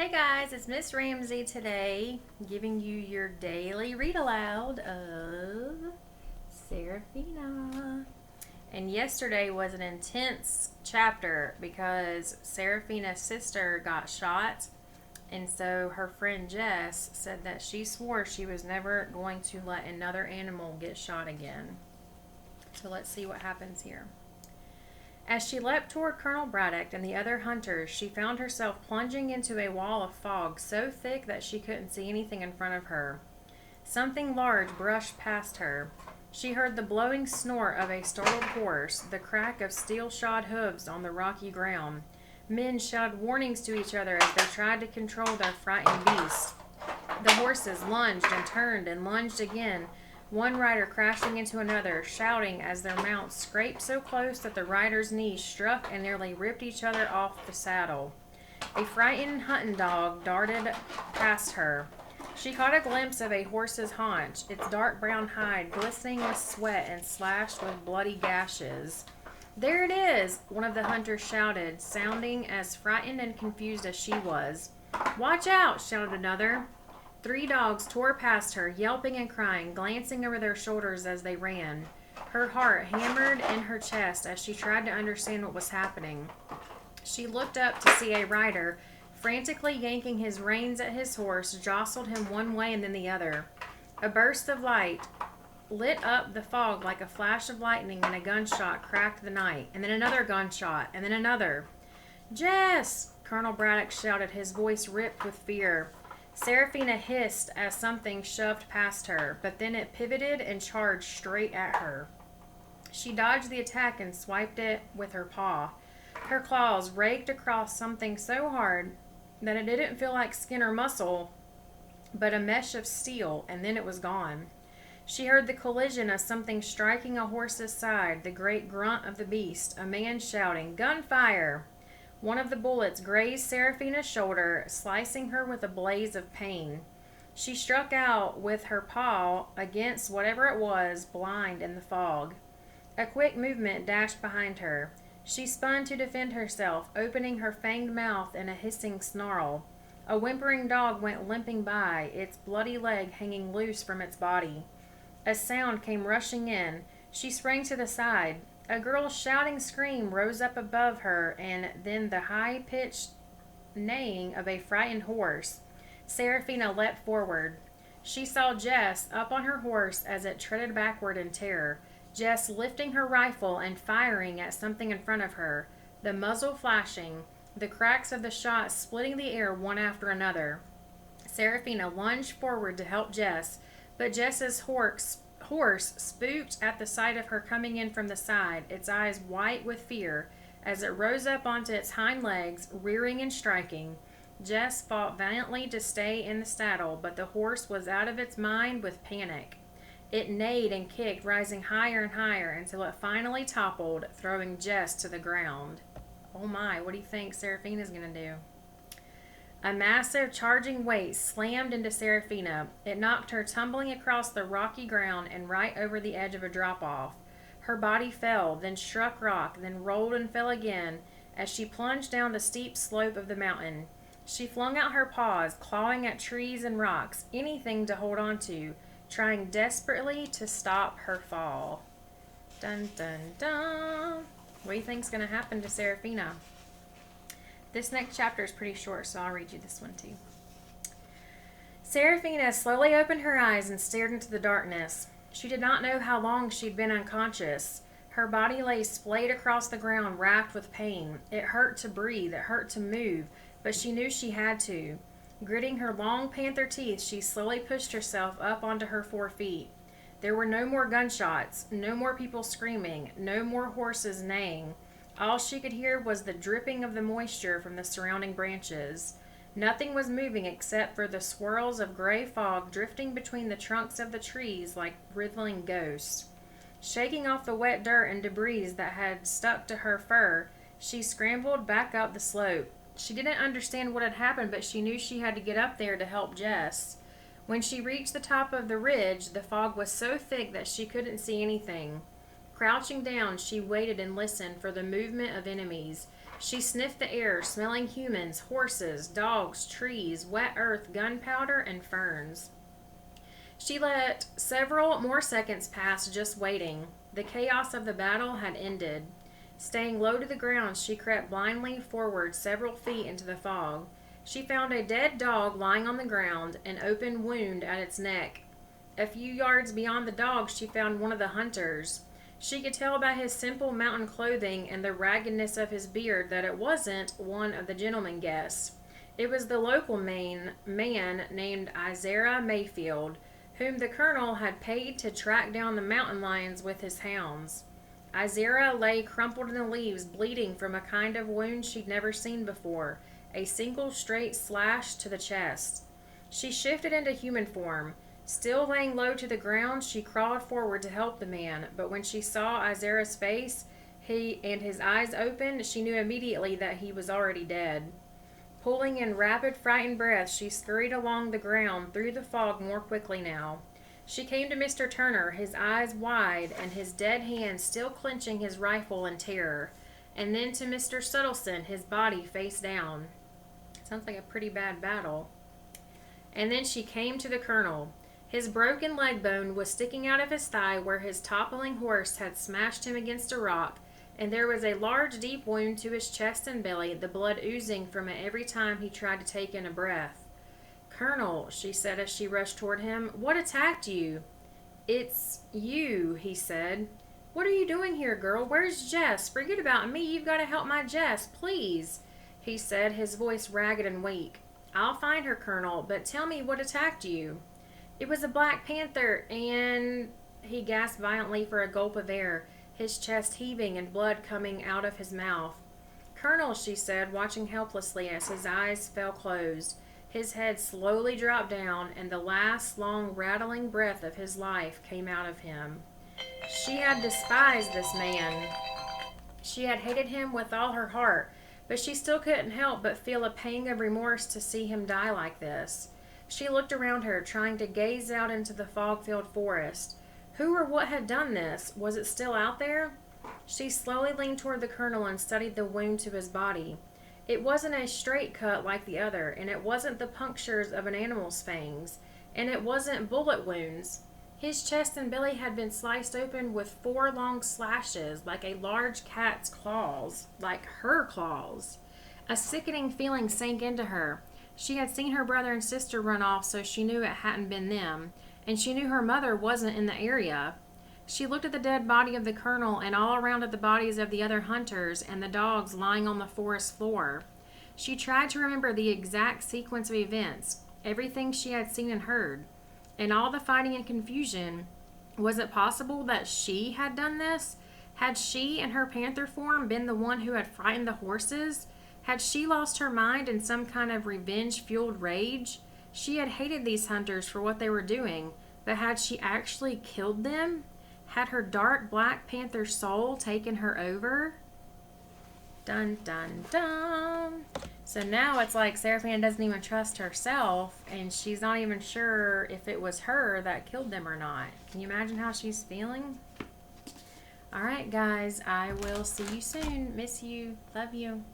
Hey guys, it's Miss Ramsey today, giving you your daily read aloud of Serafina. And yesterday was an intense chapter because Serafina's sister got shot, and so her friend Jess said that she swore she was never going to let another animal get shot again. So let's see what happens here. As she leapt toward Colonel Braddock and the other hunters, she found herself plunging into a wall of fog so thick that she couldn't see anything in front of her. Something large brushed past her. She heard the blowing snort of a startled horse, the crack of steel-shod hooves on the rocky ground. Men shouted warnings to each other as they tried to control their frightened beast. The horses lunged and turned and lunged again, one rider crashing into another, shouting as their mounts scraped so close that the riders' knees struck and nearly ripped each other off the saddle. A frightened hunting dog darted past her. She caught a glimpse of a horse's haunch, its dark brown hide glistening with sweat and slashed with bloody gashes. "There it is!" one of the hunters shouted, sounding as frightened and confused as she was. "Watch out!" shouted another. Three dogs tore past her, yelping and crying, glancing over their shoulders as they ran. Her heart hammered in her chest as she tried to understand what was happening. She looked up to see a rider, frantically yanking his reins at his horse, jostled him one way and then the other. A burst of light lit up the fog like a flash of lightning, and a gunshot cracked the night, and then another gunshot, and then another. "Jess!" Colonel Braddock shouted, his voice ripped with fear. Serafina hissed as something shoved past her, but then it pivoted and charged straight at her. She dodged the attack and swiped it with her paw. Her claws raked across something so hard that it didn't feel like skin or muscle, but a mesh of steel, and then it was gone. She heard the collision of something striking a horse's side, the great grunt of the beast, a man shouting, "Gunfire!" One of the bullets grazed Serafina's shoulder, slicing her with a blaze of pain. She struck out with her paw against whatever it was, blind in the fog. A quick movement dashed behind her. She spun to defend herself, opening her fanged mouth in a hissing snarl. A whimpering dog went limping by, its bloody leg hanging loose from its body. A sound came rushing in. She sprang to the side. A girl's shouting scream rose up above her, and then the high-pitched neighing of a frightened horse. Serafina leapt forward. She saw Jess up on her horse as it treaded backward in terror, Jess lifting her rifle and firing at something in front of her, the muzzle flashing, the cracks of the shot splitting the air one after another. Serafina lunged forward to help Jess, but Jess's horse spooked at the sight of her coming in from the side, its eyes white with fear, as it rose up onto its hind legs, rearing and striking. Jess fought valiantly to stay in the saddle, but the horse was out of its mind with panic. It neighed and kicked, rising higher and higher, until it finally toppled, throwing Jess to the ground. Oh my, what do you think Serafina's gonna do? A massive, charging weight slammed into Serafina. It knocked her tumbling across the rocky ground and right over the edge of a drop-off. Her body fell, then struck rock, then rolled and fell again as she plunged down the steep slope of the mountain. She flung out her paws, clawing at trees and rocks, anything to hold on to, trying desperately to stop her fall. Dun dun dun! What do you think's going to happen to Serafina? This next chapter is pretty short, so I'll read you this one too. Serafina slowly opened her eyes and stared into the darkness. She did not know how long she'd been unconscious. Her body lay splayed across the ground, racked with pain. It hurt to breathe, it hurt to move, but she knew she had to. Gritting her long panther teeth, she slowly pushed herself up onto her 4 feet. There were no more gunshots, no more people screaming, no more horses neighing. All she could hear was the dripping of the moisture from the surrounding branches. Nothing was moving except for the swirls of gray fog drifting between the trunks of the trees like writhing ghosts. Shaking off the wet dirt and debris that had stuck to her fur, she scrambled back up the slope. She didn't understand what had happened, but she knew she had to get up there to help Jess. When she reached the top of the ridge, the fog was so thick that she couldn't see anything. Crouching down, she waited and listened for the movement of enemies. She sniffed the air, smelling humans, horses, dogs, trees, wet earth, gunpowder, and ferns. She let several more seconds pass just waiting. The chaos of the battle had ended. Staying low to the ground, she crept blindly forward several feet into the fog. She found a dead dog lying on the ground, an open wound at its neck. A few yards beyond the dog, she found one of the hunters. She could tell by his simple mountain clothing and the raggedness of his beard that it wasn't one of the gentlemen guests. It was the local man named Isaiah Mayfield, whom the colonel had paid to track down the mountain lions with his hounds. Isaiah lay crumpled in the leaves, bleeding from a kind of wound she'd never seen before, a single straight slash to the chest. She shifted into human form. Still laying low to the ground, she crawled forward to help the man, but when she saw Isaiah's face and his eyes open, she knew immediately that he was already dead. Pulling in rapid, frightened breaths, she scurried along the ground through the fog more quickly now. She came to Mr. Turner, his eyes wide and his dead hand still clenching his rifle in terror, and then to Mr. Suttleson, his body face down. Sounds like a pretty bad battle. And then she came to the colonel. His broken leg bone was sticking out of his thigh where his toppling horse had smashed him against a rock, and there was a large deep wound to his chest and belly, the blood oozing from it every time he tried to take in a breath. "Colonel," she said as she rushed toward him, "what attacked you?" "It's you," he said. "What are you doing here, girl? Where's Jess? Forget about me. You've got to help my Jess, please," he said, his voice ragged and weak. "I'll find her, Colonel, but tell me what attacked you." "It was a black panther, and—" He gasped violently for a gulp of air, his chest heaving and blood coming out of his mouth. "Colonel," she said, watching helplessly as his eyes fell closed. His head slowly dropped down, and the last long rattling breath of his life came out of him. She had despised this man. She had hated him with all her heart, but she still couldn't help but feel a pang of remorse to see him die like this. She looked around her, trying to gaze out into the fog-filled forest. Who or what had done this? Was it still out there? She slowly leaned toward the colonel and studied the wound to his body. It wasn't a straight cut like the other, and it wasn't the punctures of an animal's fangs, and it wasn't bullet wounds. His chest and belly had been sliced open with 4 long slashes, like a large cat's claws, like her claws. A sickening feeling sank into her. She had seen her brother and sister run off, so she knew it hadn't been them, and she knew her mother wasn't in the area. She looked at the dead body of the colonel and all around at the bodies of the other hunters and the dogs lying on the forest floor. She tried to remember the exact sequence of events, everything she had seen and heard. In all the fighting and confusion, was it possible that she had done this? Had she, in her panther form, been the one who had frightened the horses? Had she lost her mind in some kind of revenge-fueled rage? She had hated these hunters for what they were doing, but had she actually killed them? Had her dark black panther soul taken her over? Dun, dun, dun. So now it's like Serafina doesn't even trust herself, and she's not even sure if it was her that killed them or not. Can you imagine how she's feeling? All right, guys, I will see you soon. Miss you. Love you.